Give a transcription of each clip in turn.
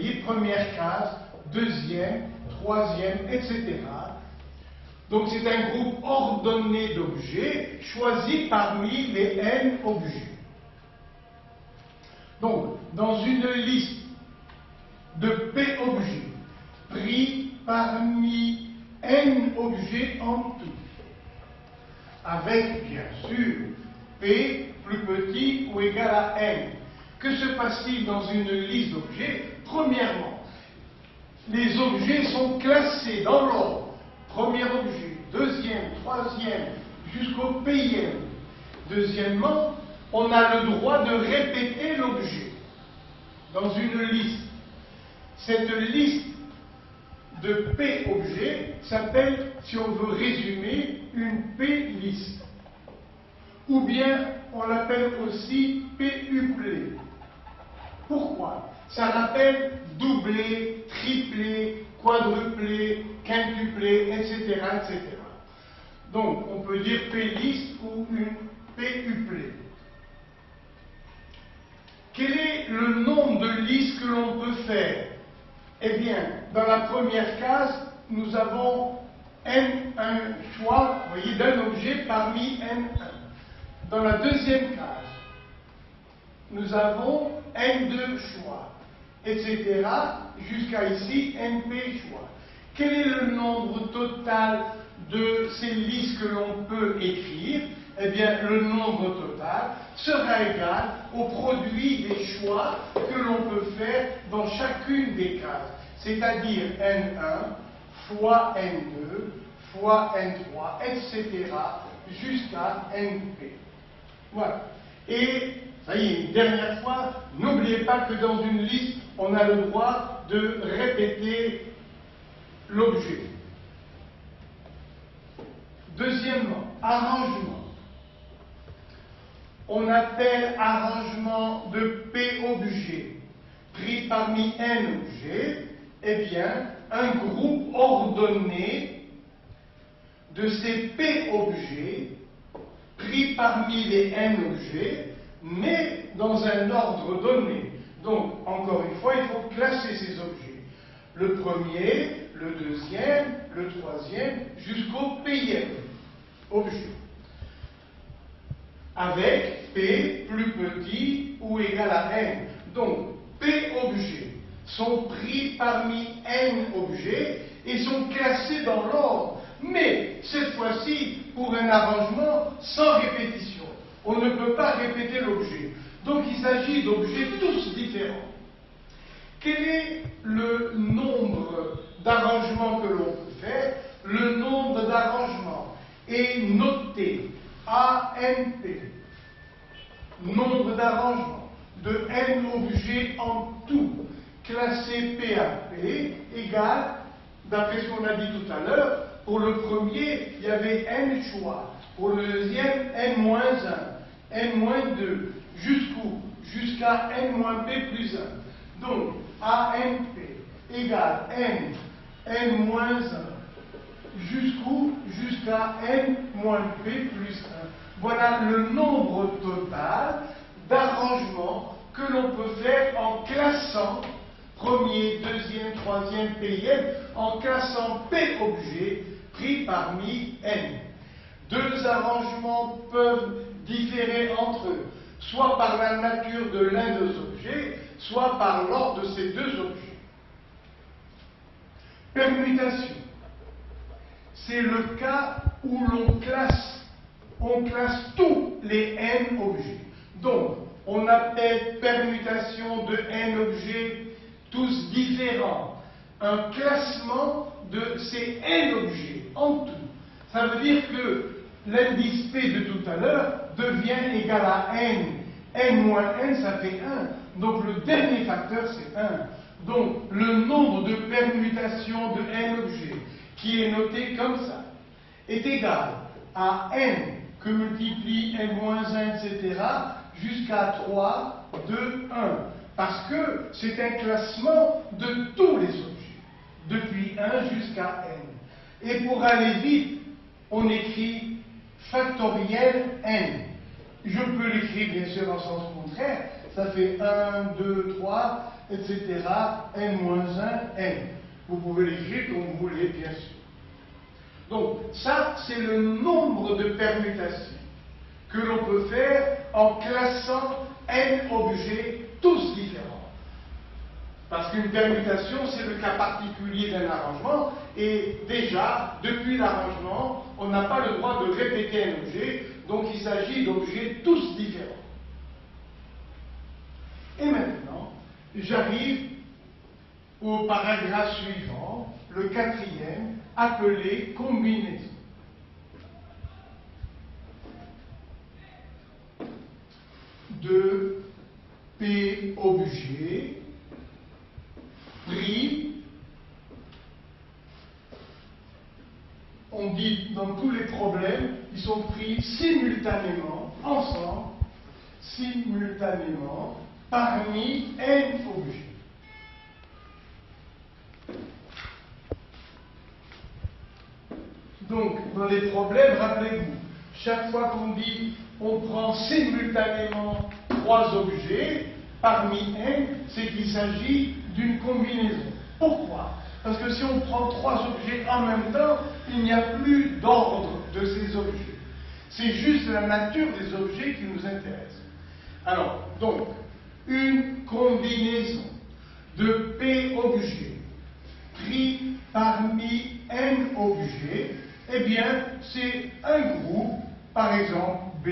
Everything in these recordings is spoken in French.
voyez, première case, deuxième, troisième, etc. Donc c'est un groupe ordonné d'objets choisi parmi les n objets. Donc, dans une liste de P objets, pris parmi n objets en tout, avec bien sûr P plus petit ou égal à n. Que se passe-t-il dans une liste d'objets? Premièrement, les objets sont classés dans l'ordre. Premier objet, deuxième, troisième, jusqu'au Pème. Deuxièmement, on a le droit de répéter l'objet dans une liste. Cette liste de P objets s'appelle, si on veut résumer, une P-liste. Ou bien, on l'appelle aussi P-uplé. Pourquoi? Ça rappelle doublé, triplé, quadruplé, quintuplé, etc., etc. Donc, on peut dire P-liste ou une P-uplé. Quel est le nombre de listes que l'on peut faire? Eh bien, dans la première case, nous avons un choix, vous voyez, d'un objet parmi n1. Dans la deuxième case, nous avons n2 choix, etc., jusqu'à ici, np choix. Quel est le nombre total de ces listes que l'on peut écrire? Eh bien, le nombre total sera égal au produit des choix que l'on peut faire dans chacune des cases, c'est-à-dire n1 fois n2 fois n3, etc., jusqu'à np. Voilà. Et, ça y est, une dernière fois, n'oubliez pas que dans une liste, on a le droit de répéter l'objet. Deuxièmement, arrangement. On appelle arrangement de P objets pris parmi n objets, eh bien, un groupe ordonné de ces P objets pris parmi les n objets, mais dans un ordre donné. Donc, encore une fois, il faut classer ces objets. Le premier, le deuxième, le troisième, jusqu'au Pème objet. Avec P plus petit ou égal à n. Donc, P objets sont pris parmi n objets et sont classés dans l'ordre. Mais, cette fois-ci, pour un arrangement sans répétition. On ne peut pas répéter l'objet. Donc, il s'agit d'objets tous différents. Quel est le nombre d'arrangements que l'on peut faire? Le nombre d'arrangements est noté ANP. Nombre d'arrangements de n objets en tout, classé P à P, égale, d'après ce qu'on a dit tout à l'heure, pour le premier, il y avait n choix. Pour le deuxième, n-1, n-2, jusqu'où? Jusqu'à n-p plus 1. Donc, ANP égale n-1, jusqu'où? Jusqu'à n-p plus 1. Voilà le nombre total d'arrangements que l'on peut faire en classant premier, deuxième, troisième, Pème, en classant P objets pris parmi n. Deux arrangements peuvent différer entre eux, soit par la nature de l'un des objets, soit par l'ordre de ces deux objets. Permutation. C'est le cas où on classe tous les n objets. Donc, on appelle permutation de n objets tous différents, un classement de ces n objets en tout. Ça veut dire que l'indice P de tout à l'heure devient égal à n. n moins n, ça fait 1. Donc le dernier facteur, c'est 1. Donc le nombre de permutations de n objets, qui est noté comme ça, est égal à n que multiplie n-1, etc., jusqu'à 3, 2, 1. Parce que c'est un classement de tous les objets, depuis 1 jusqu'à n. Et pour aller vite, on écrit factoriel n. Je peux l'écrire bien sûr en sens contraire, ça fait 1, 2, 3, etc., n-1, n. Vous pouvez l'écrire comme vous voulez, bien sûr. Donc, ça, c'est le nombre de permutations que l'on peut faire en classant n objets, tous différents. Parce qu'une permutation, c'est le cas particulier d'un arrangement, et déjà, depuis l'arrangement, on n'a pas le droit de répéter un objet, donc il s'agit d'objets tous différents. Et maintenant, j'arrive au paragraphe suivant, le quatrième, appelé combinaison. De P objets pris, on dit dans tous les problèmes, ils sont pris simultanément, ensemble, simultanément, parmi n objets. Donc, dans les problèmes, rappelez-vous, chaque fois qu'on dit on prend simultanément 3 objets, parmi n, c'est qu'il s'agit d'une combinaison. Pourquoi? Parce que si on prend 3 objets en même temps, il n'y a plus d'ordre de ces objets. C'est juste la nature des objets qui nous intéresse. Alors, donc, une combinaison de P objets pris parmi n objets, eh bien, c'est un groupe, par exemple, B,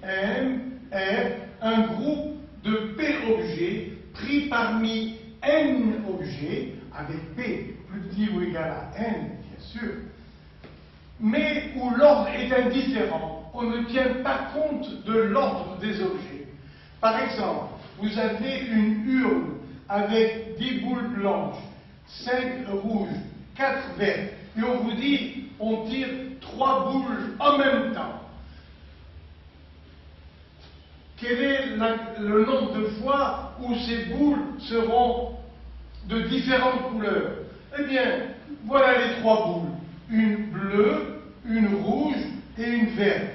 M, R, un groupe de P objets pris parmi n objets, avec P plus petit ou égal à n, bien sûr, mais où l'ordre est indifférent. On ne tient pas compte de l'ordre des objets. Par exemple, vous avez une urne avec 10 boules blanches, 5 rouges, 4 vertes, et on vous dit, on tire 3 boules en même temps. Quel est le nombre de fois où ces boules seront de différentes couleurs? Eh bien, voilà les 3 boules. Une bleue, une rouge et une verte.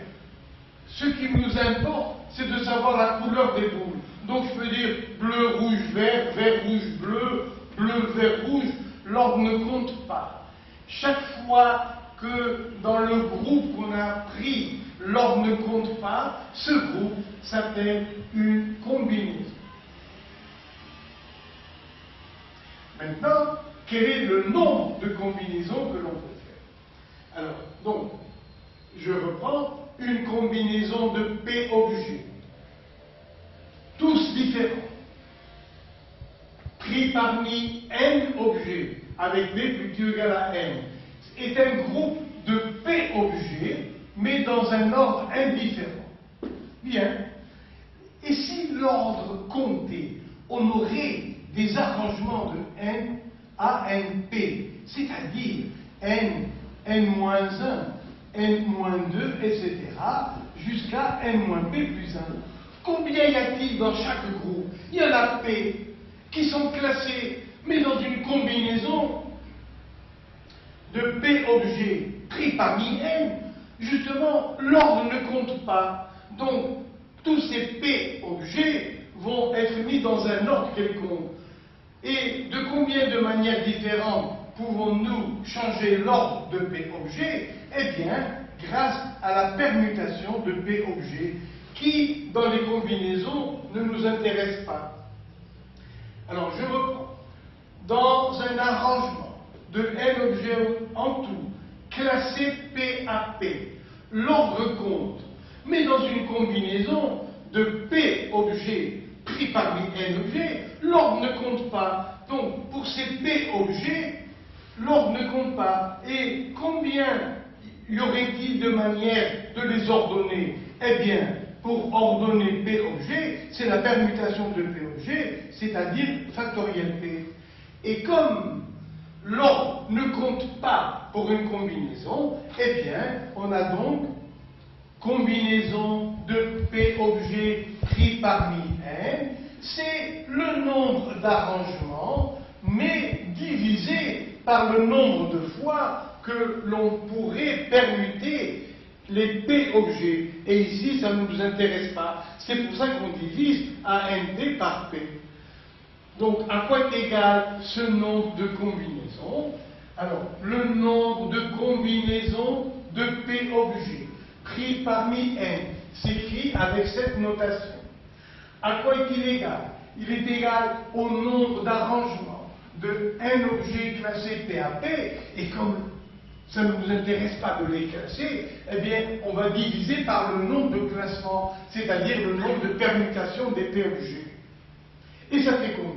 Ce qui nous importe, c'est de savoir la couleur des boules. Donc je peux dire bleu, rouge, vert, vert, rouge, bleu, bleu, vert, rouge. L'ordre ne compte pas. Chaque fois que dans le groupe qu'on a pris, l'ordre ne compte pas, ce groupe s'appelle une combinaison. Maintenant, quel est le nombre de combinaisons que l'on peut faire? Alors, donc, je reprends une combinaison de P objets, tous différents, pris parmi n objets, avec P plus petit ou égal à n, est un groupe de P objets, mais dans un ordre indifférent. Bien. Et si l'ordre comptait, on aurait des arrangements de n à np, c'est-à-dire n, n-1, n-2, etc., jusqu'à n-p plus 1. Combien y a-t-il dans chaque groupe? Il y en a p qui sont classés, mais dans une combinaison de p objets pris parmi n. Justement, l'ordre ne compte pas. Donc, tous ces P objets vont être mis dans un ordre quelconque. Et de combien de manières différentes pouvons-nous changer l'ordre de P objets? Eh bien, grâce à la permutation de P objets, qui, dans les combinaisons, ne nous intéresse pas. Alors, je reprends. Dans un arrangement de n objets en tout, classé P à P, l'ordre compte, mais dans une combinaison de P objets pris parmi n objets, l'ordre ne compte pas. Donc, pour ces P objets, l'ordre ne compte pas. Et combien y aurait-il de manières de les ordonner? Eh bien, pour ordonner P objets, c'est la permutation de P objets, c'est-à-dire factoriel P. Et comme l'ordre ne compte pas pour une combinaison, eh bien, on a donc combinaison de P objets pris parmi n, c'est le nombre d'arrangements, mais divisé par le nombre de fois que l'on pourrait permuter les P objets. Et ici, ça ne nous intéresse pas. C'est pour ça qu'on divise ANP par P. Donc, à quoi est égal ce nombre de combinaisons? Alors, le nombre de combinaisons de P objets pris parmi N s'écrit avec cette notation. À quoi est-il égal? Il est égal au nombre d'arrangements de N objets classés P à P, et comme ça ne nous intéresse pas de les classer, eh bien, on va diviser par le nombre de classements, c'est-à-dire le nombre de permutations des P objets. Et ça fait combien?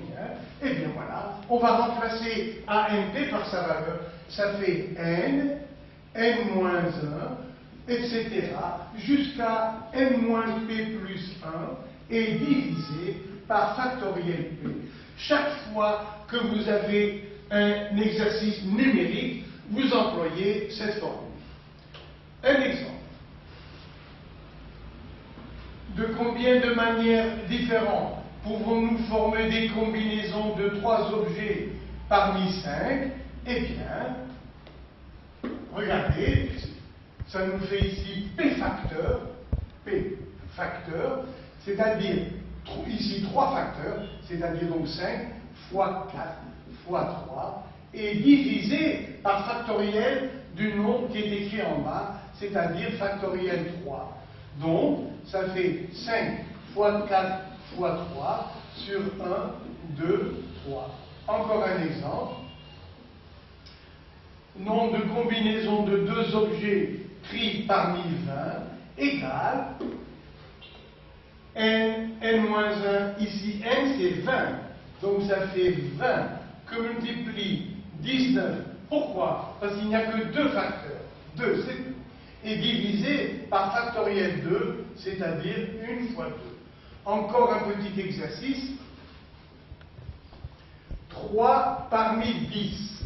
Eh bien voilà, on va remplacer ANP par sa valeur. Ça fait N, N-1, etc. jusqu'à N-P plus 1 et divisé par factoriel P. Chaque fois que vous avez un exercice numérique, vous employez cette formule. Un exemple. De combien de manières différentes pouvons-nous former des combinaisons de 3 objets parmi 5? Eh bien, regardez, ça nous fait ici P facteur, c'est-à-dire ici 3 facteurs, c'est-à-dire donc 5 fois 4 fois 3, et divisé par factoriel du nombre qui est écrit en bas, c'est-à-dire factoriel 3. Donc, ça fait 5 fois 4 fois 3 sur 1, 2, 3. Encore un exemple. Nombre de combinaisons de 2 objets pris parmi 20 égale n-1, ici n c'est 20, donc ça fait 20 que multiplie 19. Pourquoi? Parce qu'il n'y a que 2 facteurs, 2 c'est tout, et divisé par factoriel 2, c'est-à-dire 1 fois 2. Encore un petit exercice. 3 parmi 10.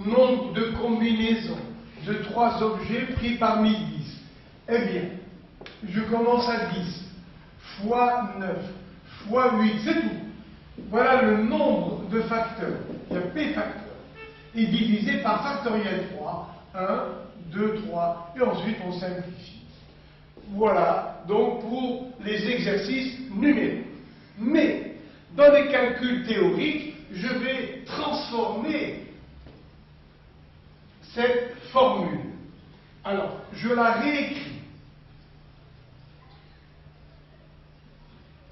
Nombre de combinaisons de 3 objets pris parmi 10. Eh bien, je commence à 10 fois 9 fois 8, c'est tout. Voilà le nombre de facteurs. Il y a P facteurs. Et divisé par factoriel 3. 1, 2, 3. Et ensuite, on simplifie. Voilà, donc pour les exercices numériques. Mais, dans les calculs théoriques, je vais transformer cette formule. Alors, je la réécris.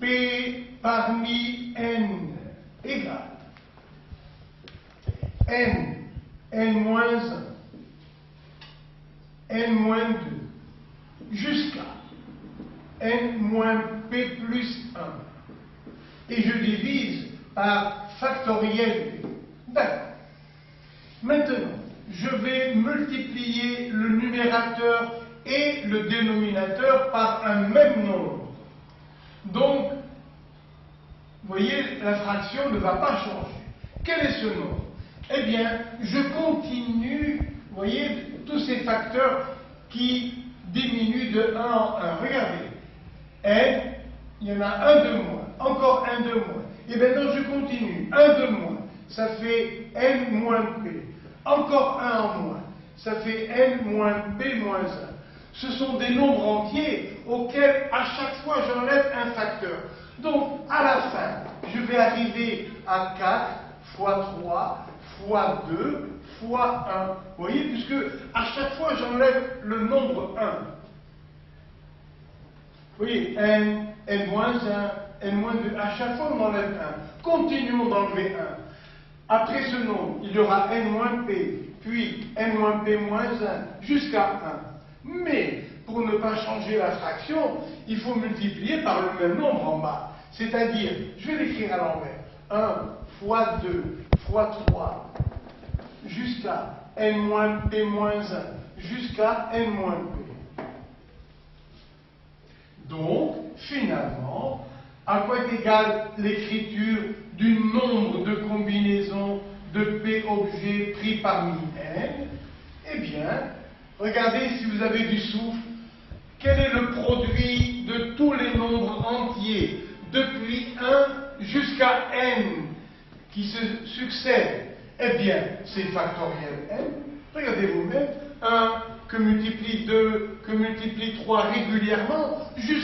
P parmi N égale N, N-1, N-2, jusqu'à N-P plus 1. Et je divise par factoriel P. D'accord. Maintenant, je vais multiplier le numérateur et le dénominateur par un même nombre. Donc, vous voyez, la fraction ne va pas changer. Quel est ce nombre? Eh bien, je continue, vous voyez, tous ces facteurs qui diminuent de 1 en 1. Regardez, N, il y en a un de moins, encore un de moins. Et maintenant, je continue, un de moins, ça fait N moins P. Encore un en moins, ça fait N moins P moins 1. Ce sont des nombres entiers auxquels à chaque fois j'enlève un facteur. Donc à la fin, je vais arriver à 4 fois 3 fois 2 fois 1. Vous voyez, puisque à chaque fois j'enlève le nombre 1. Vous voyez, N, N-1, N-2, à chaque fois on enlève 1. Continuons d'enlever 1. Après ce nombre, il y aura N-P, puis N-P-1, jusqu'à 1. Mais, pour ne pas changer la fraction, il faut multiplier par le même nombre en bas. C'est-à-dire, je vais l'écrire à l'envers. 1 fois 2 fois 3, jusqu'à N-P-1, jusqu'à N-P. Donc, finalement, à quoi est égale l'écriture du nombre de combinaisons de P objets pris parmi N? Eh bien, regardez si vous avez du souffle. Quel est le produit de tous les nombres entiers, depuis 1 jusqu'à N, qui se succèdent? Eh bien, c'est factoriel N. Regardez vous-même, 1 que multiplie 2, que multiplie 3 régulièrement, jusqu'à